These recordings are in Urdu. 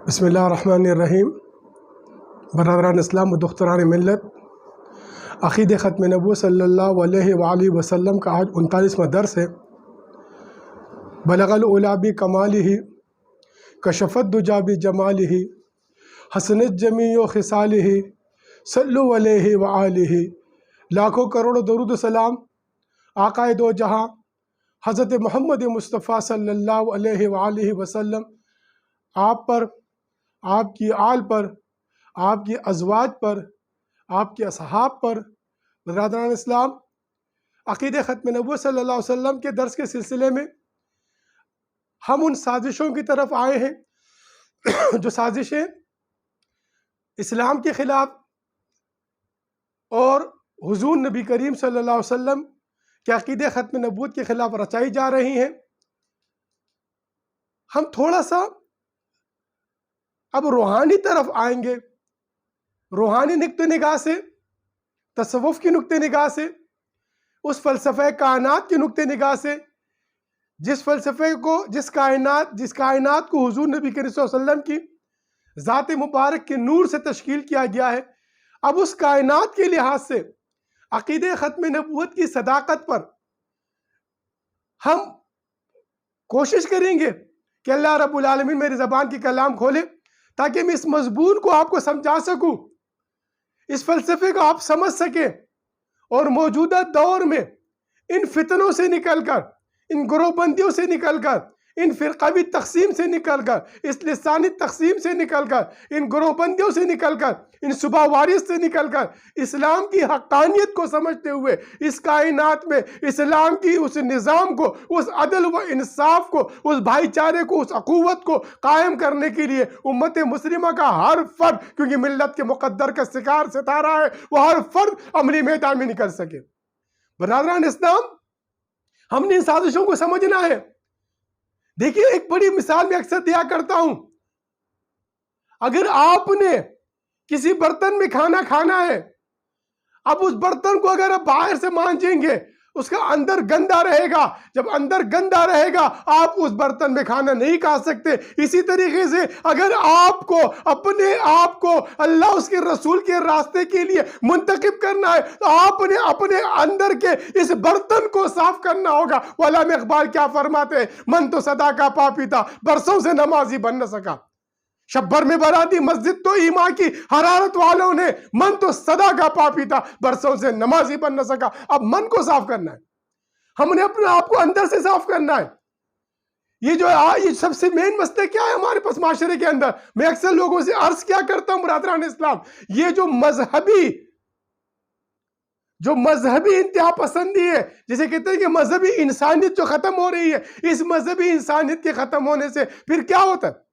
بسم اللہ الرحمن الرحیم۔ برادران اسلام و دختران ملت، عقید ختم نبوت صلی اللہ علیہ وآلہ وسلم کا آج 39واں درس ہے۔ بلغ العلا بکمالہ، کشف الدجی بجمالہ، حسنت جمیع خصالہ، صلوا علیہ وآلہ۔ لاکھوں کروڑوں درود و سلام آقائے دو جہاں حضرت محمد مصطفیٰ صلی اللہ علیہ وآلہ وسلم آپ پر، آپ کی آل پر، آپ کی ازواج پر، آپ کے اصحاب پر۔ برادران اسلام، عقید ختم نبوت صلی اللہ علیہ وسلم کے درس کے سلسلے میں ہم ان سازشوں کی طرف آئے ہیں جو سازشیں اسلام کے خلاف اور حضور نبی کریم صلی اللہ علیہ وسلم کے عقید ختم نبوت کے خلاف رچائی جا رہی ہیں۔ ہم تھوڑا سا اب روحانی طرف آئیں گے، روحانی نقطہ نگاہ سے، تصوف کی نقطہ نگاہ سے، اس فلسفہ کائنات کی نقطہ نگاہ سے، جس فلسفے کو، جس کائنات کو حضور نبی کریم صلی اللہ علیہ وسلم کی ذات مبارک کے نور سے تشکیل کیا گیا ہے۔ اب اس کائنات کے لحاظ سے عقید ختم نبوت کی صداقت پر ہم کوشش کریں گے کہ اللہ رب العالمین میری زبان کی کلام کھولے تاکہ میں اس مضمون کو آپ کو سمجھا سکوں، اس فلسفے کو آپ سمجھ سکیں، اور موجودہ دور میں ان فتنوں سے نکل کر، ان گروہ بندیوں سے نکل کر، ان فرقوی تقسیم سے نکل کر، اس لسانی تقسیم سے نکل کر، ان گروہ بندیوں سے نکل کر، ان صبح وارث سے نکل کر اسلام کی حقانیت کو سمجھتے ہوئے اس کائنات میں اسلام کی اس نظام کو، اس عدل و انصاف کو، اس بھائی چارے کو، اس اخوت کو قائم کرنے کے لیے امت مسلمہ کا ہر فرد، کیونکہ ملت کے مقدر کا ستارہ ہے، وہ ہر فرد عملی میدان میں نکل سکے۔ برادران اسلام، ہم نے ان سازشوں کو سمجھنا ہے۔ دیکھیے، ایک بڑی مثال میں اکثر دیا کرتا ہوں۔ اگر آپ نے کسی برتن میں کھانا کھانا ہے، اب اس برتن کو اگر آپ باہر سے مانجیں گے، اس کا اندر گندا رہے گا۔ جب اندر گندا رہے گا، آپ اس برتن میں کھانا نہیں کھا سکتے۔ اسی طریقے سے اگر آپ کو اپنے آپ کو اللہ اس کے رسول کے راستے کے لیے منتخب کرنا ہے، تو آپ نے اپنے اندر کے اس برتن کو صاف کرنا ہوگا۔ علامہ اقبال کیا فرماتے ہیں؟ من تو صدا کا پاپی تھا، برسوں سے نمازی بن نہ سکا۔ شب بھر میں برادی مسجد تو ایمان کی حرارت والوں نے، من تو صدا کا پاپی تھا، برسوں سے نمازی بن نہ سکا۔ اب من کو صاف کرنا ہے، ہم نے اپنے آپ کو اندر سے صاف کرنا ہے۔ یہ سب سے مین مسئلہ کیا ہے ہمارے پاس معاشرے کے اندر؟ میں اکثر لوگوں سے عرض کیا کرتا ہوں، برادران اسلام، یہ جو مذہبی انتہا پسندی ہے، جسے کہتے ہیں کہ مذہبی انسانیت جو ختم ہو رہی ہے، اس مذہبی انسانیت کے ختم ہونے سے پھر کیا ہوتا ہے؟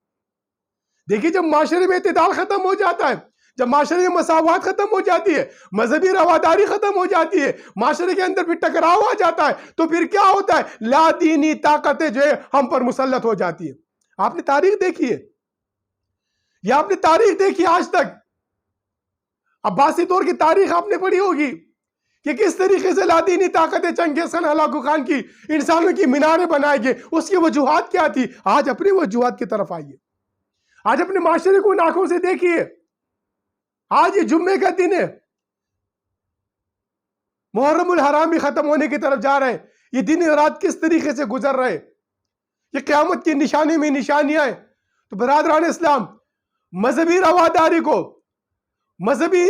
دیکھیے، جب معاشرے میں اعتدال ختم ہو جاتا ہے، جب معاشرے میں مساوات ختم ہو جاتی ہے، مذہبی رواداری ختم ہو جاتی ہے، معاشرے کے اندر بھی ٹکراؤ آ جاتا ہے، تو پھر کیا ہوتا ہے؟ لا دینی طاقتیں جو ہے ہم پر مسلط ہو جاتی ہے۔ آپ نے تاریخ دیکھی ہے، یا آپ نے تاریخ دیکھی آج تک؟ عباسی دور کی تاریخ آپ نے پڑھی ہوگی کہ کس طریقے سے لا دینی طاقتیں چنگیز خان ہلاکو خان کی انسانوں کی میناریں بنائے گئے۔ اس کی وجوہات کیا تھی؟ آج اپنی وجوہات کی طرف آئیے، آج اپنے معاشرے کو آنکھوں سے دیکھیے۔ آج یہ جمعے کا دن ہے، محرم الحرام بھی ختم ہونے کی طرف جا رہے ہیں۔ یہ دن رات کس طریقے سے گزر رہے ہیں؟ یہ قیامت کی نشانی میں نشانیاں ہیں۔ تو برادران اسلام، مذہبی رواداری کو، مذہبی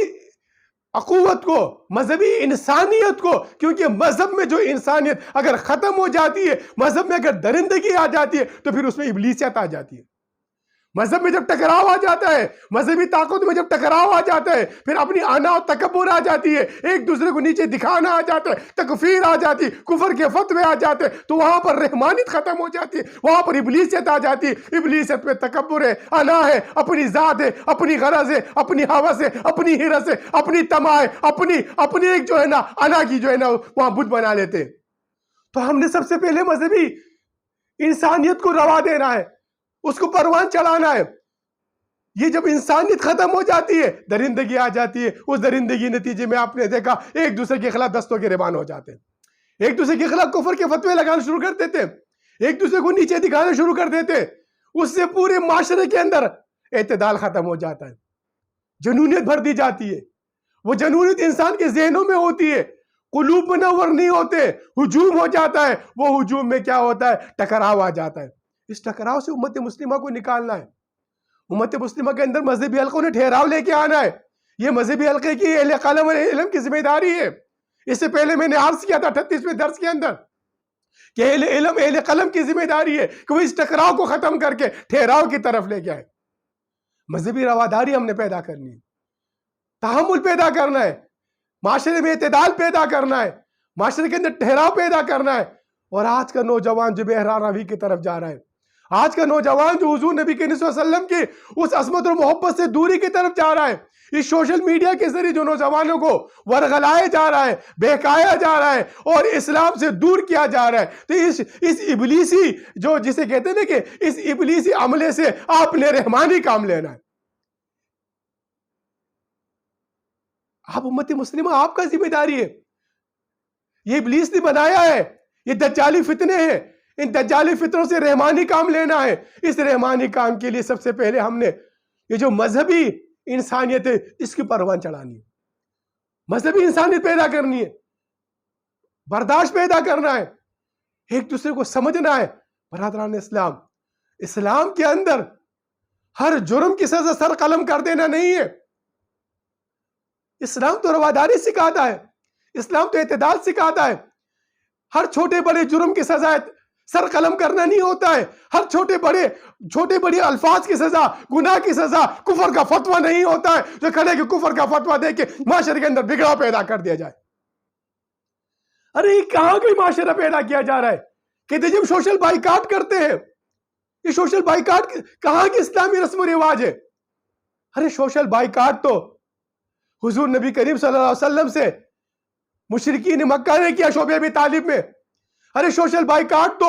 اخوت کو، مذہبی انسانیت کو، کیونکہ مذہب میں جو انسانیت اگر ختم ہو جاتی ہے، مذہب میں اگر درندگی آ جاتی ہے، تو پھر اس میں ابلیسیت آ جاتی ہے۔ مذہب میں جب ٹکراؤ آ جاتا ہے، مذہبی طاقت میں جب ٹکراؤ آ جاتا ہے، پھر اپنی انا و تکبر آ جاتی ہے، ایک دوسرے کو نیچے دکھانا آ جاتا ہے، تکفیر آ جاتی ہے، کفر کے فتوے آ جاتے ہیں، تو وہاں پر رحمانیت ختم ہو جاتی ہے، وہاں پر ابلیسیت آ جاتی ہے۔ ابلیسیت میں تکبر ہے، انا ہے، اپنی ذات ہے، اپنی غرض ہے، اپنی ہوس ہے، اپنی ہرس ہے، اپنی طمع ہے، اپنی ایک جو ہے نا انا کی جو ہے نا وہاں بت بنا لیتے ہیں۔ تو ہم نے سب سے پہلے مذہبی انسانیت کو روا دینا ہے، اس کو پروان چڑھانا ہے۔ یہ جب انسانیت ختم ہو جاتی ہے، درندگی آ جاتی ہے۔ اس درندگی نتیجے میں آپ نے دیکھا ایک دوسرے کے خلاف دستوں کے گریبان ہو جاتے ہیں، ایک دوسرے کے خلاف کفر کے فتوے لگانا شروع کر دیتے ہیں، ایک دوسرے کو نیچے دکھانا شروع کر دیتے ہیں۔ اس سے پورے معاشرے کے اندر اعتدال ختم ہو جاتا ہے، جنونیت بھر دی جاتی ہے. وہ جنونیت انسان کے ذہنوں میں ہوتی ہے، قلوب منور نہیں ہوتے، ہجوم ہو جاتا ہے. وہ ہجوم میں کیا ہوتا ہے؟ ٹکراؤ آ جاتا ہے. اس ٹکراؤ سے امت مسلمہ کو نکالنا ہے. امت مسلمہ کے اندر مذہبی حلقوں نے ٹھہراؤ لے کے آنا ہے. یہ مذہبی حلقے کی اہل قلم اور علم کی ذمہ داری ہے. اس سے پہلے میں نے عرض کیا تھا 38ویں درس کے اندر کہ اہل علم اہل قلم کی ذمہ داری ہے کہ وہ اس ٹکراؤ کو ختم کر کے ٹھہراؤ کی طرف لے کے آئے. مذہبی رواداری ہم نے پیدا کرنی ہے، تحمل پیدا کرنا ہے، معاشرے میں اعتدال پیدا کرنا ہے، معاشرے کے اندر ٹھہراؤ پیدا کرنا ہے. اور آج کا نوجوان جو بحران روی کی طرف جا رہا ہے، آج کا نوجوان جو حضور نبی کریم صلی اللہ علیہ وسلم کی اس عظمت اور محبت سے دوری کی طرف جا رہا ہے، اس سوشل میڈیا کے ذریعے جو نوجوانوں کو ورغلائے جا رہا ہے، بہکایا جا رہا ہے اور اسلام سے دور کیا جا رہا ہے، تو اس ابلیسی جو جسے کہتے ہیں نا کہ اس ابلیسی عملے سے آپ نے رحمانی کام لینا ہے. آپ امت مسلمہ، آپ کا ذمہ داری ہے. یہ ابلیس نے بنایا ہے، یہ دجالی فتنے ہیں، ان دجالی فتنوں سے رحمانی کام لینا ہے. اس رحمانی کام کے لیے سب سے پہلے ہم نے یہ جو مذہبی انسانیت ہے اس کی پروان چڑھانی ہے، مذہبی انسانیت پیدا کرنی ہے، برداشت پیدا کرنا ہے، ایک دوسرے کو سمجھنا ہے. برادران اسلام، اسلام کے اندر ہر جرم کی سزا سر قلم کر دینا نہیں ہے. اسلام تو رواداری سکھاتا ہے، اسلام تو اعتدال سکھاتا ہے. ہر چھوٹے بڑے جرم کی سزا سر قلم کرنا نہیں ہوتا ہے. ہر چھوٹے بڑے الفاظ کی سزا، گناہ کی سزا کفر کا فتویٰ نہیں ہوتا ہے جو کھڑے کہ کفر کا فتویٰ دے کے معاشرے کے اندر بگڑاؤ پیدا کر دیا جائے. ارے یہ کہاں کوئی معاشرہ پیدا کیا جا رہا ہے کہ جب سوشل بائیکاٹ کرتے ہیں، یہ سوشل بائیکاٹ کہاں کی اسلامی رسم و رواج ہے؟ ارے سوشل بائیکاٹ تو حضور نبی کریم صلی اللہ علیہ وسلم سے مشرکین مکہ نے کیا شعبہ ابی طالب میں. ارے سوشل بائیکاٹ تو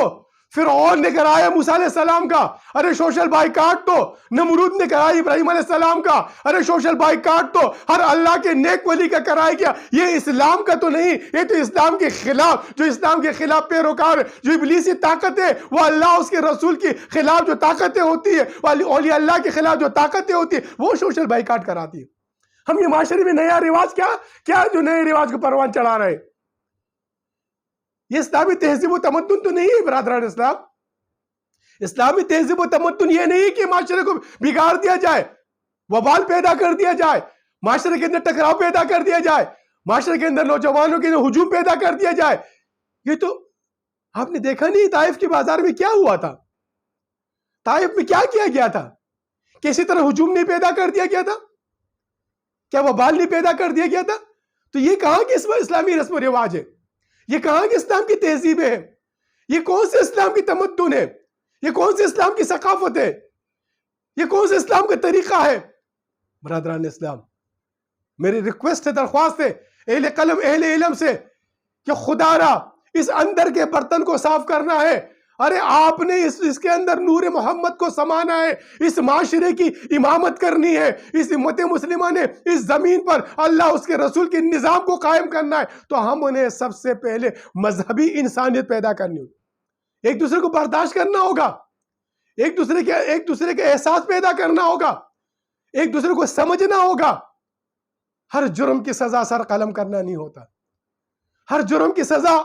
فرعون نے کرایا موسیٰ علیہ السلام کا. ارے سوشل بائیکاٹ تو نمرود نے کرایا ابراہیم علیہ السلام کا. ارے سوشل بائیکاٹ تو ہر اللہ کے نیک ولی کا کرایا گیا. یہ اسلام کا تو نہیں، یہ تو اسلام کے خلاف، جو اسلام کے خلاف پیروکار، جو ابلیسی طاقت ہے، وہ اللہ اس کے رسول کے خلاف جو طاقتیں ہوتی ہے، اولیاء اللہ کے خلاف جو طاقتیں ہوتی ہے، وہ سوشل بائیکاٹ کراتی ہے. ہم یہ معاشرے میں نیا رواج کیا جو نئے رواج کو پروان چڑھا رہے. یہ اسلامی تہذیب و تمدن تو نہیں ہے برادران اسلام. اسلامی تہذیب و تمدن یہ نہیں کہ معاشرے کو بگاڑ دیا جائے، وبال پیدا کر دیا جائے، معاشرے کے اندر ٹکراؤ پیدا کر دیا جائے، معاشرے کے اندر نوجوانوں کے اندر ہجوم پیدا کر دیا جائے. یہ تو آپ نے دیکھا نہیں طائف کے بازار میں کیا ہوا تھا، طائف میں کیا کیا گیا تھا، کسی طرح ہجوم نہیں پیدا کر دیا گیا تھا، کیا وبال نہیں پیدا کر دیا گیا تھا. تو یہ کہاں کی اسلامی رسم و رواج ہے؟ یہ کہاں کی اسلام کی تہذیب ہے؟ یہ کون سے اسلام کی تمدن ہے؟ یہ کون سے اسلام کی ثقافت ہے؟ یہ کون سے اسلام کا طریقہ ہے؟ برادران اسلام، میری ریکویسٹ ہے، درخواست ہے اہل قلم اہل علم سے کہ خدا را اس اندر کے برتن کو صاف کرنا ہے. ارے آپ نے اس کے اندر نور محمد کو سمانا ہے، اس معاشرے کی امامت کرنی ہے، اس امت مسلمہ نے اس زمین پر اللہ اس کے رسول کے نظام کو قائم کرنا ہے. تو ہم انہیں سب سے پہلے مذہبی انسانیت پیدا کرنی ہوگی، ایک دوسرے کو برداشت کرنا ہوگا، ایک دوسرے کے احساس پیدا کرنا ہوگا، ایک دوسرے کو سمجھنا ہوگا. ہر جرم کی سزا سر قلم کرنا نہیں ہوتا، ہر جرم کی سزا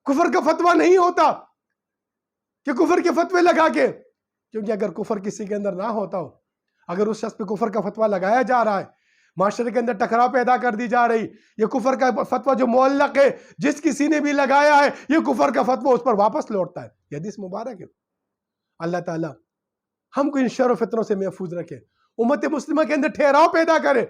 کفر کا فتویٰ نہیں ہوتا کہ کفر کے فتوے لگا کے، کیونکہ اگر کفر کسی کے اندر نہ ہوتا ہو، اگر اس شخص پہ کفر کا فتویٰ لگایا جا رہا ہے، معاشرے کے اندر ٹکراؤ پیدا کر دی جا رہی، یہ کفر کا فتویٰ جو معلق ہے، جس کسی نے بھی لگایا ہے، یہ کفر کا فتویٰ اس پر واپس لوٹتا ہے. یہ حدیث مبارک ہے. اللہ تعالیٰ ہم کو ان شر و فتنوں سے محفوظ رکھے، امت مسلمہ کے اندر ٹھہراؤ پیدا کرے،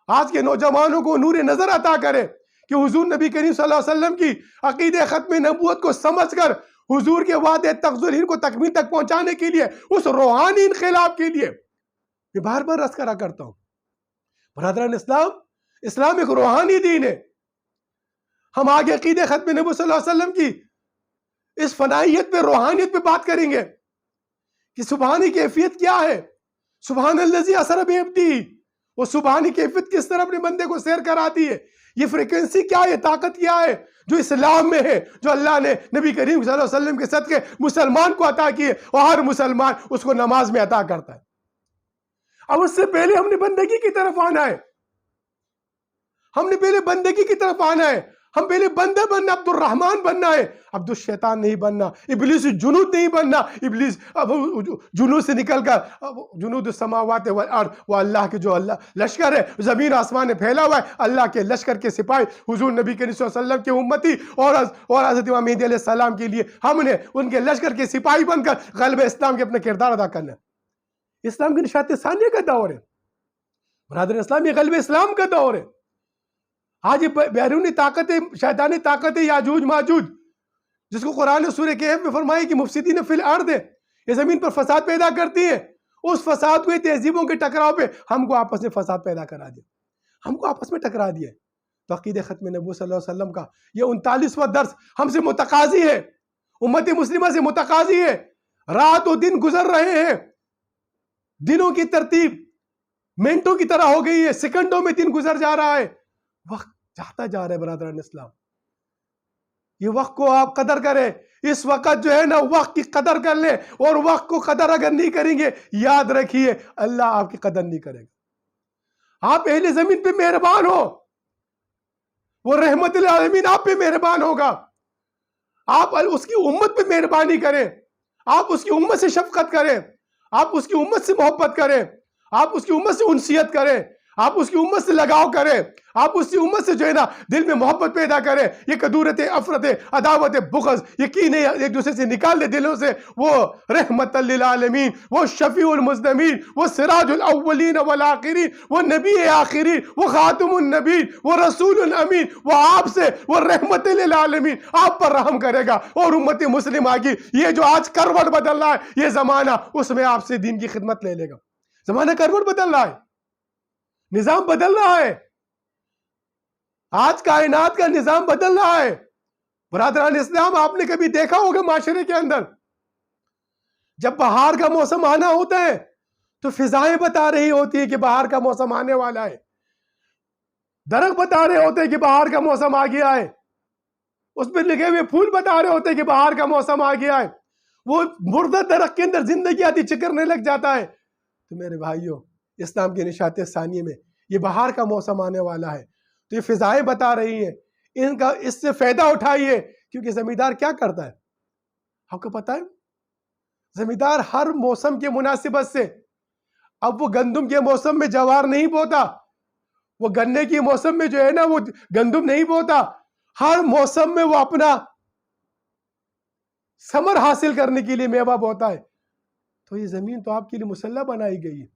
آج کے نوجوانوں کو نور نظر عطا کرے کہ حضور نبی کریم صلی اللہ علیہ وسلم کی عقید ختم نبوت کو سمجھ کر حضور کے وعدے تغزل کو تکمیل تک پہنچانے کے لیے، اس روحانی انقلاب کے لیے میں بار بار عرض کرا کرتا ہوں برادران اسلام، اسلام ایک روحانی دین ہے. ہم آگے عقید ختم نبوت صلی اللہ علیہ وسلم کی اس فنائیت پہ، روحانیت پہ بات کریں گے کہ سبحانی کیفیت کیا ہے، سبحان الذی اسری بعبدہ، وہ سبحانی کیفیت کس طرح اپنے بندے کو سیر کراتی ہے، یہ فریکوینسی کیا ہے، طاقت کیا ہے جو اسلام میں ہے، جو اللہ نے نبی کریم صلی اللہ علیہ وسلم کے صدقے مسلمان کو عطا کی ہے، اور ہر مسلمان اس کو نماز میں عطا کرتا ہے. اب اس سے پہلے ہم نے بندگی کی طرف آنا ہے، ہم نے پہلے بندگی کی طرف آنا ہے، ہم پہلے بندہ بننا، عبد الرحمن بننا ہے، عبد الشیطان نہیں بننا، ابلیس جنود نہیں بننا، ابلیس اب جنود سے نکل کر جنود السماوات والارض، وہ اللہ کے جو اللہ لشکر ہے زمین آسمان میں پھیلا ہوا ہے، اللہ کے لشکر کے سپاہی حضور نبی کریم صلی اللہ علیہ وسلم کے امتی اور حضرت امام مہدی علیہ السلام کے لیے ہم نے ان کے لشکر کے سپاہی بن کر غلبہ اسلام کے اپنا کردار ادا کرنا ہے۔ اسلام کی نشاط ثانیہ کا دور ہے برادر اسلام، یہ غلبہ اسلام کا دور ہے۔ آج یہ بیرونی طاقتیں، شیطانی طاقتیں، یاجوج ماجوج، جس کو قرآن نے سورہ کہف میں فرمائی کہ مفسدین فی الارض ہے، یہ زمین پر فساد پیدا کرتی ہے، اس فساد کو، تہذیبوں کے ٹکراؤ پہ ہم کو آپس میں فساد پیدا کرا دیا، ہم کو آپس میں ٹکرا دیا ہے۔ تو عقیدہ ختم نبوت صلی اللہ علیہ وسلم کا یہ 39واں درس ہم سے متقاضی ہے، امت مسلمہ سے متقاضی ہے۔ رات و دن گزر رہے ہیں، دنوں کی ترتیب منٹوں کی طرح ہو گئی ہے، سیکنڈوں میں دن گزر جا رہا ہے، وقت جاتا جا رہا ہے برادران اسلام۔ یہ وقت کو آپ قدر کریں، اس وقت جو ہے نا وقت کی قدر کر لیں، اور وقت کو قدر اگر نہیں کریں گے یاد رکھیے اللہ آپ کی قدر نہیں کرے گا۔ آپ اہل زمین پہ مہربان ہو، وہ رحمت للعالمین آپ پہ مہربان ہوگا۔ آپ اس کی امت پہ مہربانی کریں، آپ اس کی امت سے شفقت کریں، آپ اس کی امت سے محبت کریں، آپ اس کی امت سے انسیت کریں، آپ اس کی امت سے لگاؤ کریں، آپ اس کی امت سے جو ہے نا دل میں محبت پیدا کریں۔ یہ کدورت، افرت، عداوت، بغض، یقین ایک دوسرے سے نکال دے دلوں سے۔ وہ رحمت للعالمین، وہ شفیع المذنبین، وہ سراج الاولین والآخرین، وہ نبی آخرین، وہ خاتم النبی، وہ رسول الامین، وہ آپ سے، وہ رحمت للعالمین آپ پر رحم کرے گا۔ اور امت مسلمہ کی یہ جو آج کروٹ بدل رہا ہے یہ زمانہ، اس میں آپ سے دین کی خدمت لے لے گا۔ زمانہ کروٹ بدل رہا ہے، نظام بدل رہا ہے، آج کائنات کا نظام بدل رہا ہے۔ برادران اسلام، آپ نے کبھی دیکھا ہوگا معاشرے کے اندر جب بہار کا موسم آنا ہوتا ہے تو فضائیں بتا رہی ہوتی ہے کہ بہار کا موسم آنے والا ہے، درخت بتا رہے ہوتے ہیں کہ بہار کا موسم آ گیا ہے، اس پہ لگے ہوئے پھول بتا رہے ہوتے ہیں کہ بہار کا موسم آ گیا ہے۔ وہ مردہ درخت کے اندر زندگی آتی چکرنے لگ جاتا ہے۔ تو میرے بھائیوں، اسلام کی نشاط ثانیہ میں یہ بہار کا موسم آنے والا ہے، تو یہ فضائیں بتا رہی ہیں، ان کا اس سے فائدہ اٹھائیے۔ کیونکہ زمیندار کیا کرتا ہے آپ کو پتا ہے؟ زمیندار ہر موسم کے مناسبت سے، اب وہ گندم کے موسم میں جوار نہیں بوتا، وہ گنے کی موسم میں جو ہے نا وہ گندم نہیں بوتا، ہر موسم میں وہ اپنا ثمر حاصل کرنے کے لیے میوہ بوتا ہے۔ تو یہ زمین تو آپ کے لیے مسلح بنائی گئی ہے،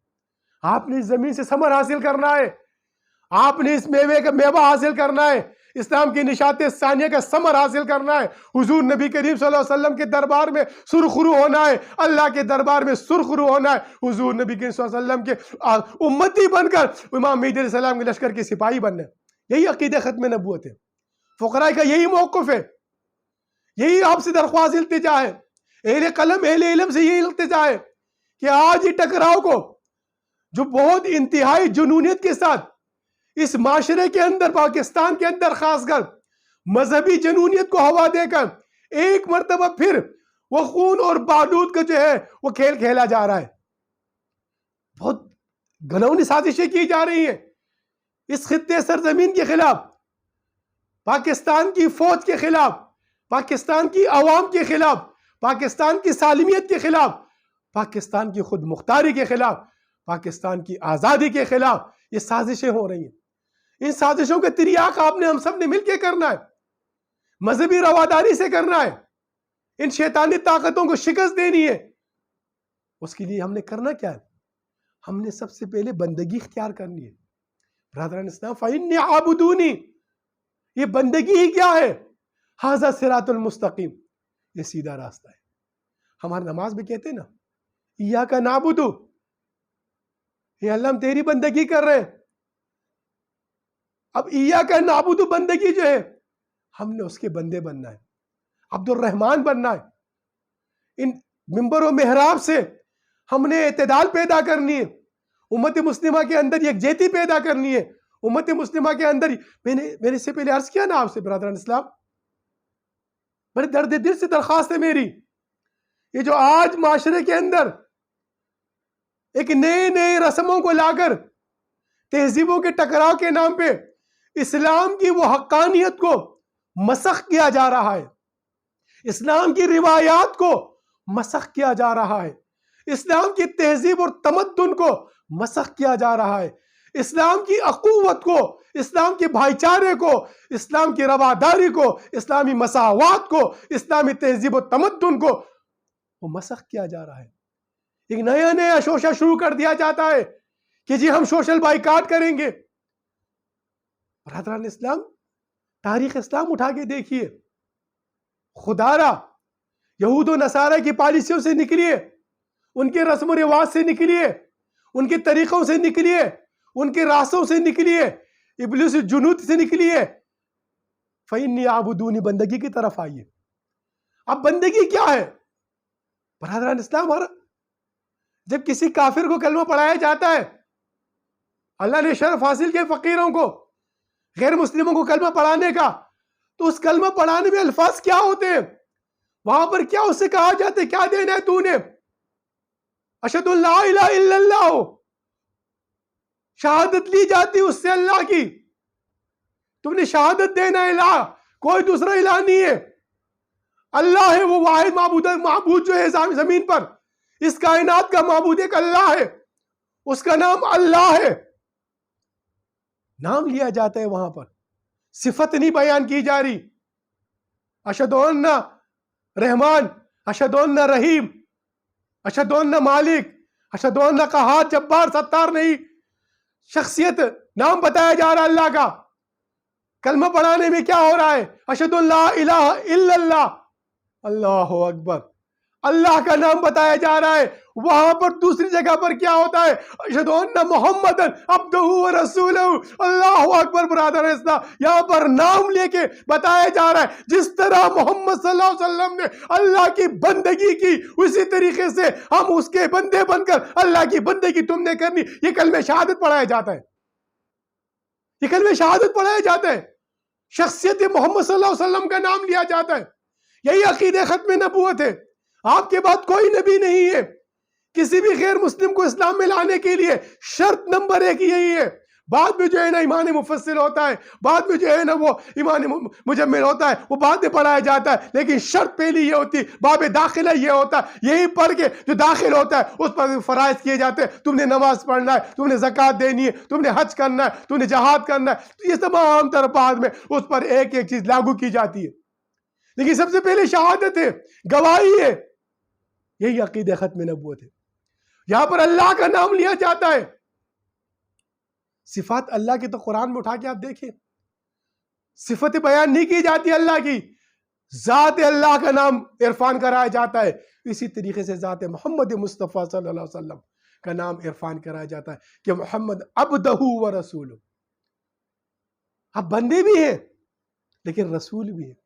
آپ نے اس زمین سے ثمر حاصل کرنا ہے، آپ نے اس میوے کا میوہ حاصل کرنا ہے، اسلام کی نشاط ثانیہ کا ثمر حاصل کرنا ہے، حضور نبی کریم صلی اللہ علیہ وسلم کے دربار میں سرخرو ہونا ہے، اللہ کے دربار میں سرخرو ہونا ہے، حضور نبی کریم صلی اللہ علیہ وسلم کے امتی بن کر امام مہدی علیہ السلام کے لشکر کے سپاہی بننا ہے۔ یہی عقیدہ ختم نبوت ہے، فقراء کا یہی موقف ہے، یہی آپ سے درخواست التجا ہے، اہل قلم اہل علم سے یہی التجا ہے کہ آج ہی ٹکراؤ کو جو بہت انتہائی جنونیت کے ساتھ اس معاشرے کے اندر، پاکستان کے اندر خاص کر مذہبی جنونیت کو ہوا دے کر ایک مرتبہ پھر وہ خون اور بارود کا جو ہے وہ کھیل کھیلا جا رہا ہے، بہت گھناؤنی سازشیں کی جا رہی ہیں اس خطے سرزمین کے خلاف، پاکستان کی فوج کے خلاف، پاکستان کی عوام کے خلاف، پاکستان کی سالمیت کے خلاف، پاکستان کی خود مختاری کے خلاف، پاکستان کی آزادی کے خلاف یہ سازشیں ہو رہی ہیں۔ ان سازشوں کا تریاق آپ نے، ہم سب نے مل کے کرنا ہے، مذہبی رواداری سے کرنا ہے، ان شیطانی طاقتوں کو شکست دینی ہے۔ اس کے لیے ہم نے کرنا کیا ہے؟ ہم نے سب سے پہلے بندگی اختیار کرنی ہے۔ برادران اسلام، فَإِنِّي عَابُدُونِي، یہ بندگی ہی کیا ہے؟ ھذا صراط المستقیم، یہ سیدھا راستہ ہے۔ ہماری نماز میں کہتے ہیں نا ایاک نعبد، یہ اللہ ہم تیری بندگی کر رہے ہیں۔ اب ایاک نعبد بندگی جو ہے ہم نے اس کے بندے بننا ہے، عبد الرحمن بننا ہے۔ ان ممبر و محراب سے ہم نے اعتدال پیدا کرنی ہے، امت مسلمہ کے اندر یکجہتی پیدا کرنی ہے، امت مسلمہ کے اندر میں نے اس سے پہلے عرض کیا نا آپ سے برادران اسلام، بڑے درد دل سے درخواست ہے میری، یہ جو آج معاشرے کے اندر ایک نئے نئے رسموں کو لا کر تہذیبوں کے ٹکراؤ کے نام پہ اسلام کی وہ حقانیت کو مسخ کیا جا رہا ہے، اسلام کی روایات کو مسخ کیا جا رہا ہے، اسلام کی تہذیب اور تمدن کو مسخ کیا جا رہا ہے، اسلام کی اخوت کو، اسلام کے بھائی چارے کو، اسلام کی رواداری کو، اسلامی مساوات کو، اسلامی تہذیب و تمدن کو وہ مسخ کیا جا رہا ہے۔ ایک نیا نیا شوشہ شروع کر دیا جاتا ہے کہ جی ہم سوشل بائیکاٹ کریں گے۔ برادران اسلام، تاریخ اسلام اٹھا کے دیکھیے، خدا را یہود و نصارہ کی پالیسیوں سے نکلیے، ان کے رسم و رواج سے نکلیے، ان کے طریقوں سے نکلیے، ان کے راستوں سے نکلیے، ابلیس جنود سے نکلیے، فَإِنِّي عَبُدُونِ بندگی کی طرف آئیے۔ اب بندگی کیا ہے برادران اسلام؟ جب کسی کافر کو کلمہ پڑھایا جاتا ہے، اللہ نے شرف حاصل کیا فقیروں کو، غیر مسلموں کو کلمہ پڑھانے کا، تو اس کلمہ پڑھانے میں الفاظ کیا ہوتے ہیں؟ وہاں پر کیا اس سے کہا جاتا ہے؟ کیا دینا ہے تو نے؟ اشہد ان لا الہ الا اللہ، شہادت لی جاتی اس سے اللہ کی، تم نے شہادت دینا ہے الہ، کوئی دوسرا الہ نہیں ہے، اللہ ہے وہ واحد معبود جو ہے زمین پر، اس کائنات کا معبود ایک اللہ ہے، اس کا نام اللہ ہے، نام لیا جاتا ہے وہاں پر، صفت نہیں بیان کی جا رہی۔ اشہد ان رحمان، اشہد ان رحیم، اشہد ان مالک، اشہد ان قہار جبار ستار نہیں، شخصیت نام بتایا جا رہا اللہ کا۔ کلمہ پڑھانے میں کیا ہو رہا ہے؟ اشہد ان لا الہ الا اللہ، اللہ اکبر، اللہ کا نام بتایا جا رہا ہے۔ وہاں پر دوسری جگہ پر کیا ہوتا ہے؟ اشہد ان محمد عبدہ و رسولہ، اللہ اکبر۔ برادر اسلام، یہاں پر نام لے کے بتایا جا رہا ہے جس طرح محمد صلی اللہ علیہ وسلم نے اللہ کی بندگی کی، اسی طریقے سے ہم اس کے بندے بن کر اللہ کی بندگی تم نے کرنی۔ یہ کلمہ شہادت پڑھایا جاتا ہے، یہ کلمہ شہادت پڑھایا جاتا ہے، شخصیت محمد صلی اللہ علیہ وسلم کا نام لیا جاتا ہے۔ یہی عقیدہ ختم نبوت ہے۔ آپ کے بعد کوئی نبی نہیں ہے۔ کسی بھی غیر مسلم کو اسلام میں لانے کے لیے شرط نمبر 1 یہی ہے۔ بعد میں جو ہے نا ایمان مفصل ہوتا ہے، بعد میں جو ہے نا وہ ایمان مجمل ہوتا ہے، وہ بعد میں پڑھایا جاتا ہے، لیکن شرط پہلی یہ ہوتی ہے، باب داخلہ یہ ہوتا ہے، یہی پڑھ کے جو داخل ہوتا ہے اس پر فرائض کیے جاتے ہیں۔ تم نے نماز پڑھنا ہے، تم نے زکوٰۃ دینی ہے، تم نے حج کرنا ہے، تم نے جہاد کرنا ہے، تو یہ تمام طرح بعد میں اس پر ایک ایک چیز لاگو کی جاتی ہے، لیکن سب سے پہلے شہادت ہے، گواہی ہے۔ یہی عقیدہ ختم نبوت ہے۔ یہاں پر اللہ کا نام لیا جاتا ہے۔ صفات اللہ کی تو قرآن میں اٹھا کے آپ دیکھیں، صفت بیان نہیں کی جاتی اللہ کی، ذات اللہ کا نام عرفان کرایا جاتا ہے۔ اسی طریقے سے ذات محمد مصطفیٰ صلی اللہ علیہ وسلم کا نام عرفان کرایا جاتا ہے کہ محمد عبدہ و رسول۔ اب بندے بھی ہیں لیکن رسول بھی ہیں۔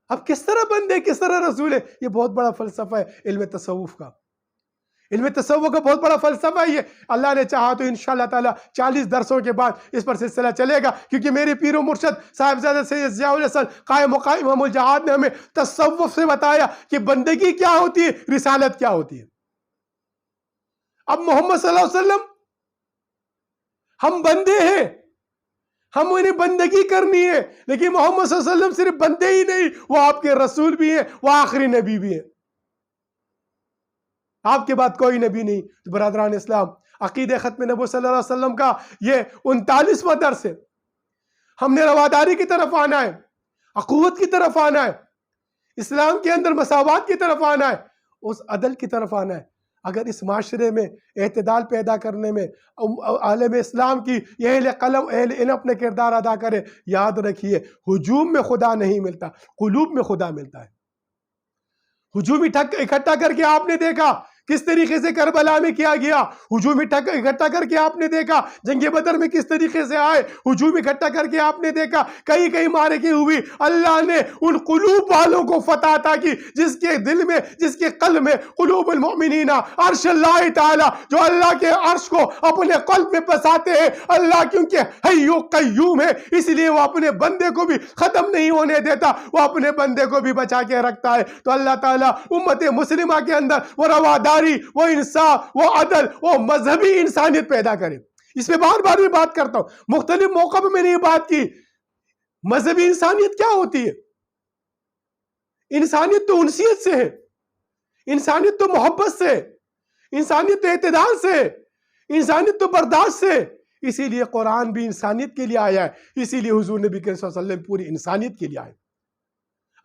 اب کس طرح بندے کس طرح رسول ہے؟ یہ بہت بڑا فلسفہ ہے علم تصوف کا۔ علم تصوف کا بہت بڑا فلسفہ ہے یہ۔ اللہ نے چاہا تو انشاءاللہ تعالی 40 درسوں کے بعد اس پر سلسلہ چلے گا، کیونکہ میرے پیر و مرشد صاحبزادہ سید ضیاء الحسن قائم مقام امام الجہاد نے ہمیں تصوف سے بتایا کہ بندگی کیا ہوتی ہے، رسالت کیا ہوتی ہے۔ اب محمد صلی اللہ علیہ وسلم، ہم بندے ہیں، ہم انہیں بندگی کرنی ہے، لیکن محمد صلی اللہ علیہ وسلم صرف بندے ہی نہیں، وہ آپ کے رسول بھی ہیں، وہ آخری نبی بھی ہیں۔ آپ کے بعد کوئی نبی نہیں۔ تو برادران اسلام، عقیدہ ختم نبوت صلی اللہ علیہ وسلم کا یہ 39واں درس ہے۔ ہم نے رواداری کی طرف آنا ہے، اخوت کی طرف آنا ہے، اسلام کے اندر مساوات کی طرف آنا ہے، اس عدل کی طرف آنا ہے۔ اگر اس معاشرے میں اعتدال پیدا کرنے میں عالم اسلام کی یہ اہل قلم اہل علم اپنے کردار ادا کرے، یاد رکھیے ہجوم میں خدا نہیں ملتا، قلوب میں خدا ملتا ہے۔ ہجوم اکٹھا کر کے آپ نے دیکھا کس طریقے سے کربلا میں کیا گیا، ہجوم اکٹھا کر کے آپ نے دیکھا جنگ بدر میں کس طریقے سے آئے، ہجوم اکٹھا کر کے آپ نے دیکھا کئی معرکے ہوئی۔ اللہ نے ان قلوب والوں کو فتح عطا کی جس کے دل میں، جس کے قلب میں قلوب المؤمنین عرش اللہ تعالی، جو اللہ کے عرش کو اپنے قلب میں بساتے ہیں۔ اللہ کیونکہ حی و قیوم ہے، اس لیے وہ اپنے بندے کو بھی ختم نہیں ہونے دیتا، وہ اپنے بندے کو بھی بچا کے رکھتا ہے۔ تو اللہ تعالیٰ امت مسلمہ کے اندر وہ رواداری برابری، وہ انصاف، وہ عدل، وہ مذہبی انسانیت پیدا کرے. اس میں بار بار میں بات کرتا ہوں، مختلف موقع پہ میں نے یہ بات کی. مذہبی انسانیت کیا ہوتی ہے؟ انسانیت تو انسیت سے ہے، انسانیت تو محبت سے، انسانیت تو اعتدال سے، انسانیت تو برداشت سے. اسی لیے قرآن بھی انسانیت کے لیے آیا ہے، اسی لیے حضور نبی کریم صلی اللہ علیہ وسلم پوری انسانیت کے لیے آئے.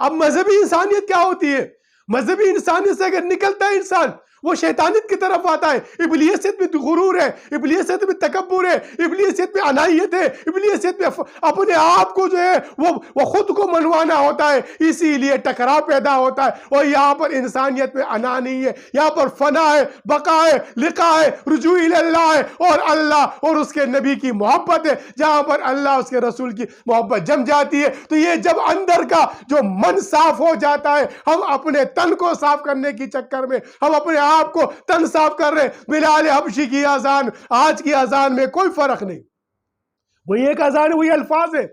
اب مذہبی انسانیت کیا ہوتی ہے؟ مذہبی انسانیت سے اگر نکلتا ہے انسان، وہ شیطانیت کی طرف آتا ہے. ابلیسیت میں غرور ہے، ابلیسیت میں تکبر ہے، ابلیسیت میں عنایت ہے، ابلیسیت میں اپنے آپ کو جو ہے وہ خود کو منوانا ہوتا ہے. اسی لیے ٹکراؤ پیدا ہوتا ہے. اور یہاں پر انسانیت میں انا نہیں ہے، یہاں پر فنا ہے، بقا ہے، لقاء ہے، رجوع اللہ ہے، اور اللہ اور اس کے نبی کی محبت ہے. جہاں پر اللہ اس کے رسول کی محبت جم جاتی ہے، تو یہ جب اندر کا جو من صاف ہو جاتا ہے، ہم اپنے تن کو صاف کرنے کی چکر میں ہم اپنے آپ کو تن صاف کر رہے. بلال حبشی کی اذان آج کی اذان میں کوئی فرق نہیں، وہی ایک اذان ہے، وہی الفاظ ہے.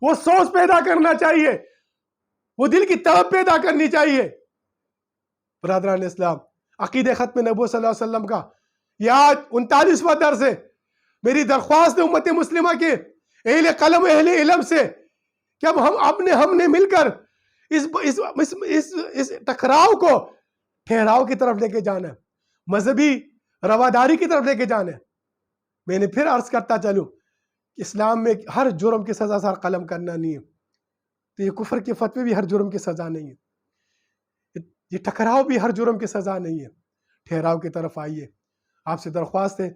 وہ سوچ پیدا کرنا چاہیے، وہ دل کی طلب پیدا کرنی چاہیے. برادران اسلام، عقیدہ ختم نبوت صلی اللہ علیہ وسلم کا یہ آج 39واں درس ہے. میری درخواست ہے امت مسلمہ کے اہل قلم اہل علم سے کہ ہم نے مل کر اس ٹکراؤ کو ٹھہراؤ کی طرف لے کے جانا ہے، مذہبی رواداری کی طرف لے کے جانا ہے. میں نے پھر عرض کرتا چلوں کہ اسلام میں ہر جرم کی سزا سر قلم کرنا نہیں ہے، تو یہ کفر کے فتوے بھی ہر جرم کی سزا نہیں ہے، یہ ٹکراؤ بھی ہر جرم کی سزا نہیں ہے. ٹھہراؤ کی طرف آئیے. آپ سے درخواست ہے،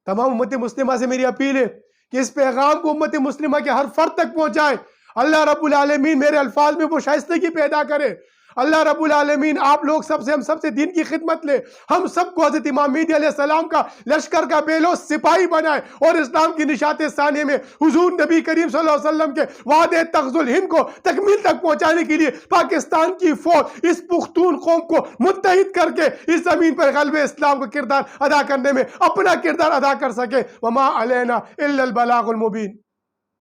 تمام امت مسلمہ سے میری اپیل ہے کہ اس پیغام کو امت مسلمہ کے ہر فرد تک پہنچائے. اللہ رب العالمین میرے الفاظ میں وہ شائستگی پیدا کرے. اللہ رب العالمین آپ لوگ ہم سب سے دین کی خدمت لے. ہم سب کو حضرت امام مہدی علیہ السلام کا لشکر کا بیلوس سپاہی بنائے، اور اسلام کی نشاط ثانیہ میں حضور نبی کریم صلی اللہ علیہ وسلم کے وعدے تغز الہند کو تکمیل تک پہنچانے کے لیے پاکستان کی فوج اس پختون قوم کو متحد کر کے اس زمین پر غلبہ اسلام کا کردار ادا کرنے میں اپنا کردار ادا کر سکے. وما علینا الا البلاغ المبین.